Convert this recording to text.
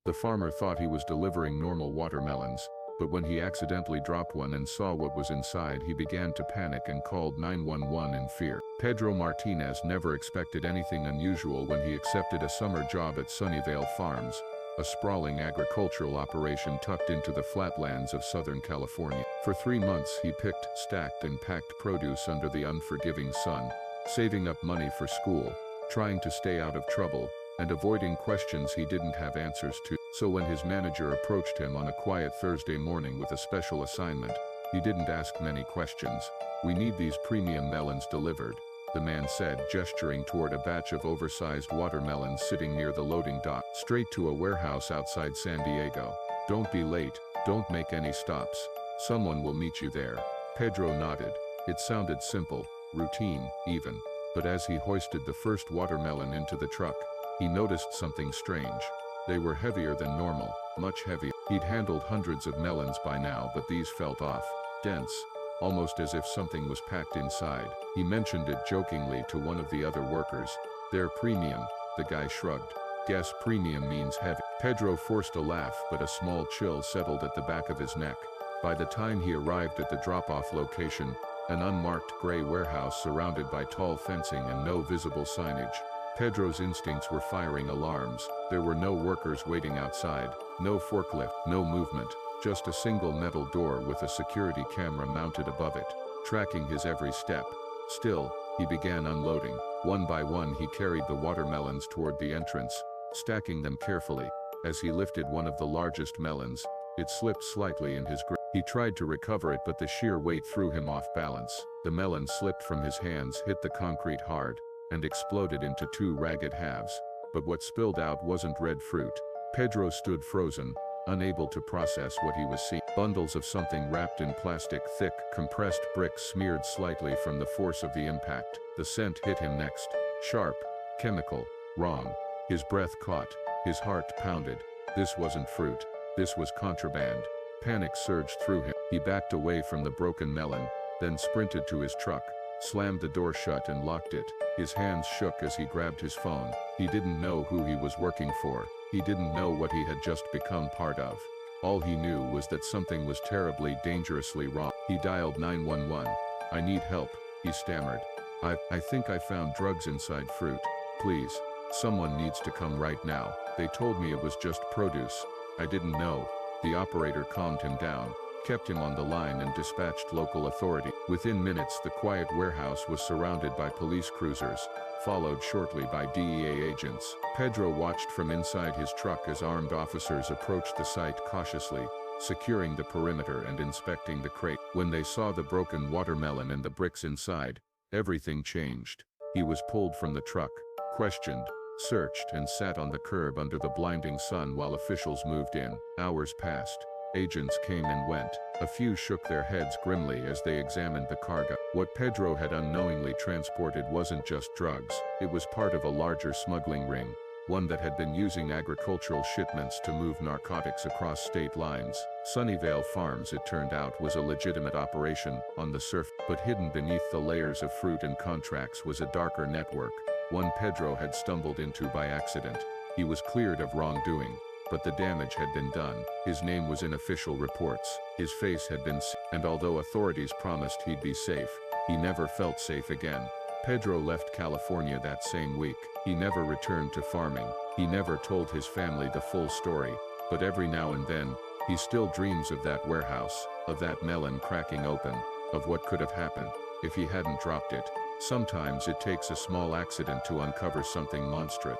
The farmer thought he was delivering normal watermelons, but when he accidentally dropped one and saw what was inside, he began to panic and called 911 in fear. Pedro Martinez never expected anything unusual when he accepted a summer job at Sunnyvale Farms, a sprawling agricultural operation tucked into the flatlands of Southern California. For 3 months he picked, stacked and packed produce under the unforgiving sun, saving up money for school, trying to stay out of trouble, and avoiding questions he didn't have answers to. So when his manager approached him on a quiet Thursday morning with a special assignment, he didn't ask many questions. "We need these premium melons delivered," the man said, gesturing toward a batch of oversized watermelons sitting near the loading dock. "Straight to a warehouse outside San Diego. Don't be late, don't make any stops. Someone will meet you there." Pedro nodded. It sounded simple, routine, even. But as he hoisted the first watermelon into the truck, he noticed something strange. They were heavier than normal, much heavier. He'd handled hundreds of melons by now, but these felt off, dense, almost as if something was packed inside. He mentioned it jokingly to one of the other workers. "They're premium," the guy shrugged. "Guess premium means heavy." Pedro forced a laugh, but a small chill settled at the back of his neck. By the time he arrived at the drop-off location, an unmarked gray warehouse surrounded by tall fencing and no visible signage, Pedro's instincts were firing alarms. There were no workers waiting outside, no forklift, no movement, just a single metal door with a security camera mounted above it, tracking his every step. Still, he began unloading. One by one he carried the watermelons toward the entrance, stacking them carefully. As he lifted one of the largest melons, it slipped slightly in his grip. He tried to recover it, but the sheer weight threw him off balance. The melon slipped from his hands, hit the concrete hard, and exploded into 2 ragged halves. But what spilled out wasn't red fruit. Pedro stood frozen, unable to process what he was seeing. Bundles of something wrapped in plastic, thick, compressed bricks smeared slightly from the force of the impact. The scent hit him next. Sharp, chemical, wrong. His breath caught, his heart pounded. This wasn't fruit. This was contraband. Panic surged through him. He backed away from the broken melon, then sprinted to his truck, slammed the door shut and locked it. His hands shook as he grabbed his phone. He didn't know who he was working for. He didn't know what he had just become part of. All he knew was that something was terribly, dangerously wrong. He dialed 911. "I need help," he stammered. I think I found drugs inside fruit. Please. Someone needs to come right now. They told me it was just produce. I didn't know." The operator calmed him down, kept him on the line and dispatched local authority. Within minutes the quiet warehouse was surrounded by police cruisers, followed shortly by DEA agents. Pedro watched from inside his truck as armed officers approached the site cautiously, securing the perimeter and inspecting the crate. When they saw the broken watermelon and the bricks inside, everything changed. He was pulled from the truck, questioned, searched, and sat on the curb under the blinding sun while officials moved in. Hours passed. Agents came and went. A few shook their heads grimly as they examined the cargo. What Pedro had unknowingly transported wasn't just drugs. It was part of a larger smuggling ring, one that had been using agricultural shipments to move narcotics across state lines. Sunnyvale Farms, it turned out, was a legitimate operation on the surface, but hidden beneath the layers of fruit and contracts was a darker network, one Pedro had stumbled into by accident. He was cleared of wrongdoing, but the damage had been done. His name was in official reports. His face had been seen, and although authorities promised he'd be safe, he never felt safe again. Pedro left California that same week. He never returned to farming. He never told his family the full story, but every now and then, he still dreams of that warehouse, of that melon cracking open, of what could have happened if he hadn't dropped it. Sometimes it takes a small accident to uncover something monstrous.